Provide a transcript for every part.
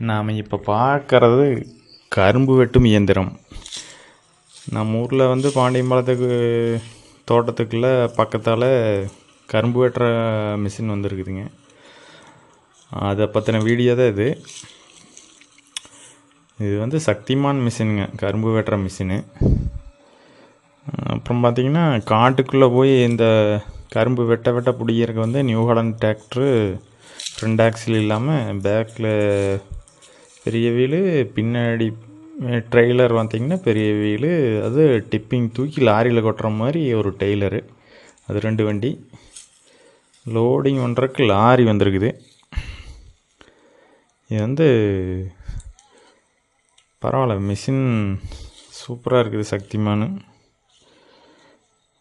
நாம் இப்போ பார்க்குறது கரும்பு வெட்டும் இயந்திரம். நம்ம ஊரில் வந்து பாண்டியம்பாளையத்துக்கு தோட்டத்துக்குள்ளே பக்கத்தால் கரும்பு வெட்டுற மிஷின் வந்துருக்குதுங்க. அதை பற்றின வீடியோ தான் இது. இது வந்து சக்திமான் மிஷினுங்க, கரும்பு வெட்டுற மிஷினு. அப்புறம் பார்த்திங்கன்னா காட்டுக்குள்ளே போய் இந்த கரும்பு வெட்ட பிடிக்கிறதுக்கு வந்து New Holland tractor front axle இல்லாமல் பேக்கில் பெரிய வீலு, பின்னாடி ட்ரெய்லர் பார்த்திங்கன்னா பெரிய வீலு, அது டிப்பிங் தூக்கி லாரியில் கொட்டுற மாதிரி ஒரு டெய்லரு, அது 2 வண்டி. லோடிங் பண்ணுறதுக்கு லாரி வந்திருக்குது. இது வந்து பரவாயில்ல, மிஷின் சூப்பராக இருக்குது. சக்திமானு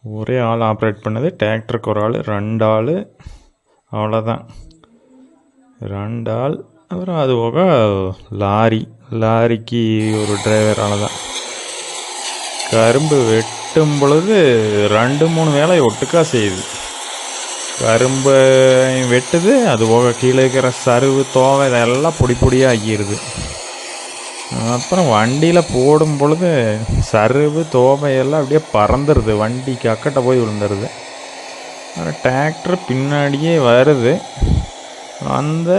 ஒரே ஆள் ஆப்ரேட் பண்ணது. டிராக்டருக்கு ஒரு ஆள், 2 ஆள், அவ்வளோதான், 2 ஆள். அப்புறம் அது போக லாரிக்கு ஒரு டிரைவர், அவ்வளோதான். கரும்பு வெட்டும் பொழுது 2-3 வேலை ஒட்டுக்கா செய்யுது. கரும்பு வெட்டுது, அது போக கீழே இருக்கிற சருவு, தோவை இதெல்லாம் பொடியாக ஆக்கிடுது. அப்புறம் வண்டியில் போடும் பொழுது சருவு, தோவையெல்லாம் அப்படியே பறந்துடுது, வண்டிக்கு அக்கட்டை போய் விழுந்துடுது. டிராக்டர் பின்னாடியே வருது, அந்த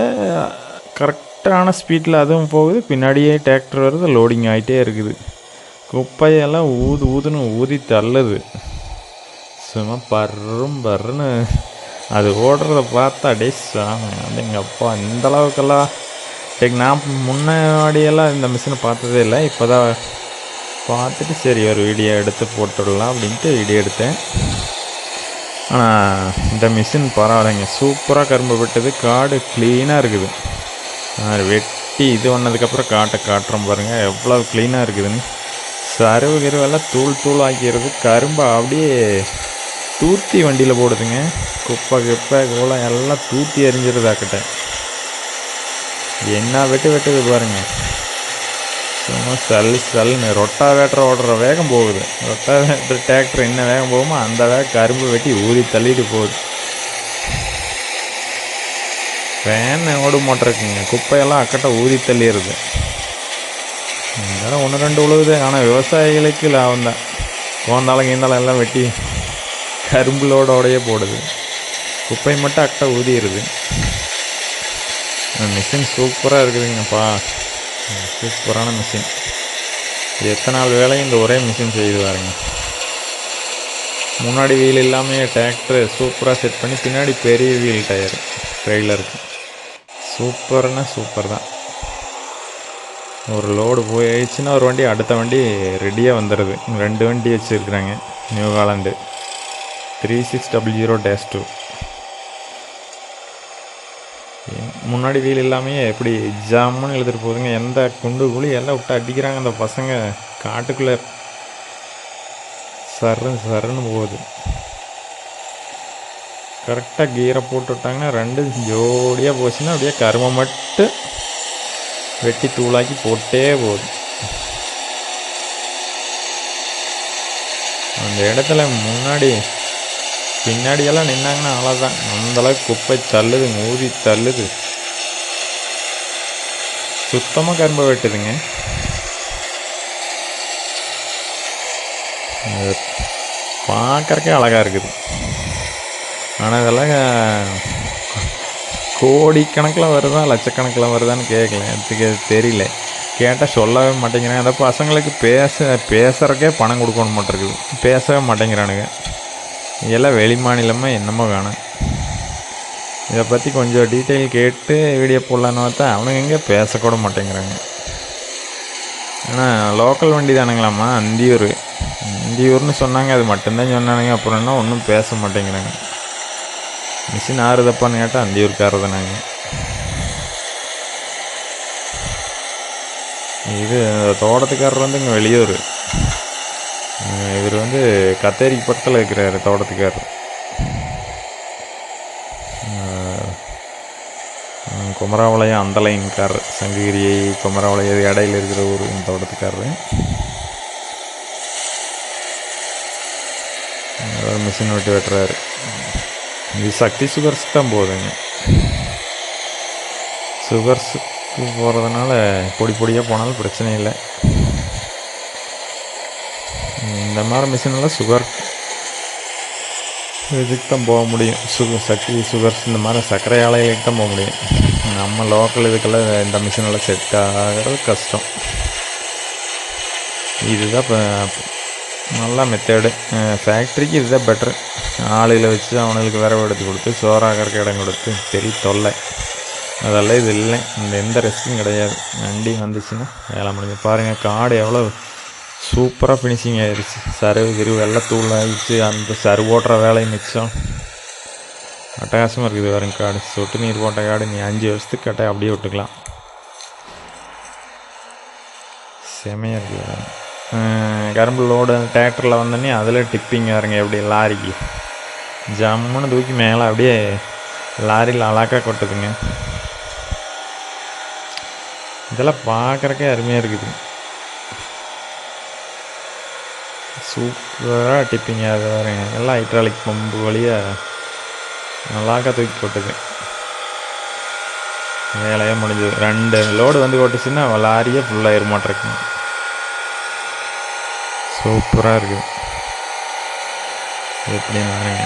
கரெக்டான ஸ்பீட்டில் அதுவும் போகுது, பின்னாடியே டிராக்டர் வருது, லோடிங் ஆகிட்டே இருக்குது. குப்பையெல்லாம் ஊதுன்னு ஊதி தள்ளுது. சும்மா பர்றுன்னு அது ஓடுறத பார்த்தா அடே சாமி, எங்கள் அப்பா இந்த அளவுக்கெல்லாம் நான் முன்னாடியெல்லாம் இந்த மிஷினை பார்த்ததே இல்லை. இப்போ தான் பார்த்துட்டு சரி ஒரு வீடியோ எடுத்து போட்டுடலாம் அப்படின்ட்டு வீடியோ எடுத்தேன். ஆனால் இந்த மிஷின் பரவாயில்லைங்க, சூப்பராக கரும்பு வெட்டுது. காடு க்ளீனாக இருக்குது. வெட்டி இது பண்ணதுக்கப்புறம் காட்டுறோம் பாருங்கள், எவ்வளோ க்ளீனாக இருக்குதுன்னு. சருவு கிருவெல்லாம் தூள் ஆக்கிடுது. கரும்பை அப்படியே தூத்தி வண்டியில் போடுதுங்க. குப்பை கோலம் எல்லாம் தூத்தி எரிஞ்சிருதாக்கிட்ட. என்ன வெட்டுது பாருங்கள். சும்மா சல்லுன்னு ரொட்டாவேட்டர் ஓடுற வேகம் போகுது. ரொட்டாவேட்டர் டிராக்டர் என்ன வேகம் போகுமோ அந்த வேகம் கரும்பு வெட்டி ஊதி தள்ளிட்டு போகுது. ஃபேன் ஓடு மாட்டிருக்குங்க, குப்பையெல்லாம் அக்கட்டை ஊதி தள்ளிடுது. இருந்தாலும் 1-2 உழுவுது. ஆனால் விவசாயிகளுக்கு லாபம் தான். கோந்தாலும் எல்லாம் வெட்டி கரும்புலோடையே போடுது, குப்பை மட்டும் அக்கட்டை ஊதிடுது. மிஷின் சூப்பராக இருக்குதுங்கப்பா, சூப்பரான மிஷின். எத்தனை நாள் வேலையும் இந்த ஒரே மிஷின் செய்து பாருங்க. முன்னாடி வீல் இல்லாமல் டிராக்டர் சூப்பராக செட் பண்ணி பின்னாடி பெரிய வீல் டயர் ட்ரெய்லருக்கு. சூப்பர் தான். ஒரு லோடு போயிடுச்சுன்னா ஒரு வண்டி அடுத்த வண்டி ரெடியாக வந்துடுது. 2 வண்டி வச்சுருக்குறாங்க, நியூ ஹாலண்டு 3600-2. முன்னாடி வீல் இல்லாமல் எப்படி ஜாமுன்னு எழுதிட்டு போகுதுங்க. எந்த குண்டு குழி எல்லாம் விட்டு அடிக்கிறாங்க அந்த பசங்க. காட்டுக்குள்ளே சருன்னு போகுது. கரெக்டாக கீரை போட்டு விட்டாங்கன்னா 2 ஜோடியாக போச்சுன்னா அப்படியே கருமை மட்டும் வெட்டி தூளாக்கி போட்டே போகுது. அந்த இடத்துல பின்னாடியெல்லாம் நின்னாங்கன்னா அவ்வளோதான், அந்தளவுக்கு குப்பை தள்ளுது, ஊதி தள்ளுது. சுத்தமாக கரும்பை வெட்டுதுங்க. பார்க்குறக்கே அழகாக இருக்குது. ஆனால் இதெல்லாம் கோடிக்கணக்கில் வருதா லட்சக்கணக்கில் வருதான்னு கேட்கல, அதுக்கு தெரியல. கேட்டால் சொல்லவே மாட்டேங்கிறாங்க. அந்த பசங்களுக்கு பேசுகிறக்கே பணம் கொடுக்கணும் மாட்டிருக்குது, பேசவே மாட்டேங்கிறானுங்க. இதெல்லாம் வெளி மாநிலமாக என்னமோ காணும். இதை பற்றி கொஞ்சம் டீட்டெயில் கேட்டு வீடியோ போடலான்னு பார்த்தா அவனுங்க எங்கே பேசக்கூட மாட்டேங்கிறாங்க. ஆனால் லோக்கல் வண்டி தானுங்களாம்மா, அந்தியூர்னு சொன்னாங்க, அது மட்டும்தான் சொன்னானுங்க. அப்புறம் என்ன ஒன்றும் பேச மாட்டேங்கிறாங்க. மிஷின் ஆறுதப்பான்னு கேட்டால் அந்தியூர்காரர் தானாங்க. இது தோட்டத்துக்காரர் வந்து இங்கே வெளியூர். இவர் வந்து கத்தேரிக்கு பக்கத்தில் இருக்கிறாரு தோட்டத்துக்காரர். குமராவளையம் அந்த லைன்காரர், சங்ககிரியை குமராவளையம் இடையில் இருக்கிற ஊர் தோட்டத்துக்காரர். அவர் மிஷின் விட்டு வெட்டுறாரு. இது சக்தி சுகர்ஸ் தான் போகுதுங்க. சுகர்ஸ் போகிறதுனால பொடி பொடியாக போனாலும் பிரச்சனை இல்லை. இந்த மாதிரி மிஷினெல்லாம் சுகர் இதுக்கு தான் போக முடியும். சுகர்ஸ் இந்த மாதிரி சர்க்கரை ஆலைகளுக்கு தான் போக முடியும். நம்ம லோக்கல் இதுக்கெல்லாம் இந்த மிஷினெல்லாம் செட் ஆகிறது கஷ்டம். இதுதான் இப்போ நல்ல மெத்தேடு. ஃபேக்ட்ரிக்கு இதுதான் பெட்ரு. ஆளுகளை வச்சு அவனுக்கு விரவு எடுத்து கொடுத்து சோறாகிறக்கு இடம் கொடுத்து பெரிய தொல்லை. அதெல்லாம் இது இல்லை. எந்த ரெஸ்ட்டும் கிடையாது. வண்டி வந்துச்சுன்னா வேலை முடிஞ்சு. பாருங்கள் காடு எவ்வளோ சூப்பராக ஃபினிஷிங் ஆயிடுச்சு. சருவு எல்லாம் தூள் ஆகிடுச்சு. அந்த சருவு ஓட்டுற வேலையும் மிச்சம். அட்டகாசமாக இருக்குது. பாருங்க காடு சொட்டு நீர் போட்ட காடு. நீ 5 வருஷத்துக்கு கட்ட அப்படியே விட்டுக்கலாம். செமையாக இருக்குது. கரும்பு லோடு டிராக்டரில் வந்தோடனே அதில் டிப்பிங் பாருங்க எப்படி லாரிக்கு ஜம்முன்னு தூக்கி மேலே அப்படியே லாரியில் அழகாக கொட்டுதுங்க. இதெல்லாம் பார்க்குறக்கே அருமையாக இருக்குது. சூப்பராக டிப்பிங் அது பாருங்க. எல்லாம் ஹைட்ராலிக் பம்பு வழியாக அழகாக தூக்கி கொட்டுது. வேலையாக முடிஞ்சது. 2 லோடு வந்து கொட்டுச்சுன்னா லாரியே ஃபுல்லாக மாட்டிருக்குங்க. சூப்பராக இருக்குது. எப்படின்னு பாருங்க.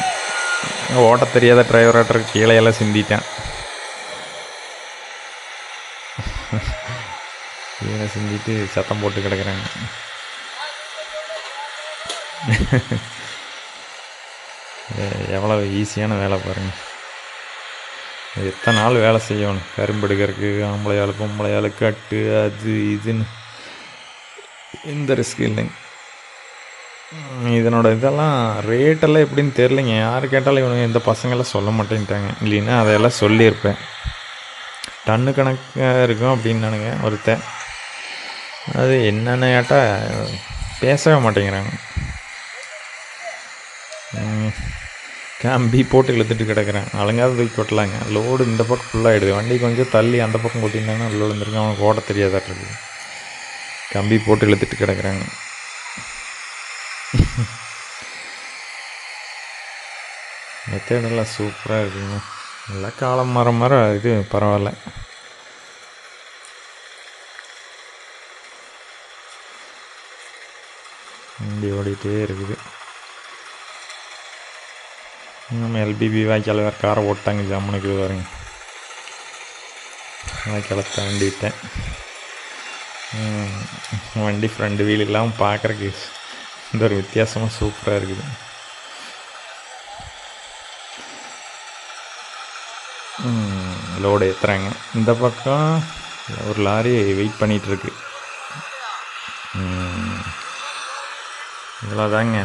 ஓட்ட தெரியாத டிரைவராக கீழே எல்லாம் சிந்திட்டேன். கீழே சிந்திட்டு சத்தம் போட்டு கிடக்குறாங்க. எவ்வளோ ஈஸியான வேலை பாருங்கள். எத்தனை நாள் வேலை செய்யணும் கரும்பு எடுக்கிறதுக்கு. ஆம்பளையாளுக்கு பொம்பளையாளுக்கு கட்டு அது இதுன்னு எந்த ரிஸ்க் இல்லைங்க. இதனோட இதெல்லாம் ரேட்டெல்லாம் எப்படின்னு தெரிலிங்க. யார் கேட்டாலும் இவனுங்க இந்த பசங்களாம் சொல்ல மாட்டேன்ட்டாங்க. இல்லைன்னா அதையெல்லாம் சொல்லியிருப்பேன். டன்னு கணக்காக இருக்கும் அப்படின்னானுங்க ஒருத்தன். அது என்னென்னு கேட்டால் பேசவே மாட்டேங்கிறாங்க. கம்பி போட்டு இழுத்துட்டு கிடக்குறேன். அலங்காத தூக்கி கொட்டலாங்க. லோடு இந்த பக்கம் ஃபுல்லாகிடுது. வண்டி கொஞ்சம் தள்ளி அந்த பக்கம் கொட்டியிருந்தாங்கன்னா லோடு வந்துருக்கு. அவனுக்கு ஓட தெரியாதாட்டு கம்பி போட்டு இழுத்துட்டு கிடக்குறாங்க. மெத்தேடெல்லாம் சூப்பராக இருக்குங்க. எல்லாம் காலம் மரம் இது பரவாயில்ல. வண்டி ஓடிட்டே இருக்குது. நம்ம எல்பிபி வாய்க்கால் வேறு காரை ஓட்டாங்க. ஜம்முனுக்கு பாருங்க. வாய்க்காலை தாண்டிட்டேன். வண்டி ஃப்ரண்ட் வீல் இல்லாமல் பார்க்குறக்கு இந்த ஒரு வித்தியாசமாக சூப்பராக இருக்குது. லோடு ஏற்றுறாங்க. இந்த பக்கம் ஒரு லாரி வெயிட் பண்ணிகிட்ருக்கு. இவ்வளோதாங்க.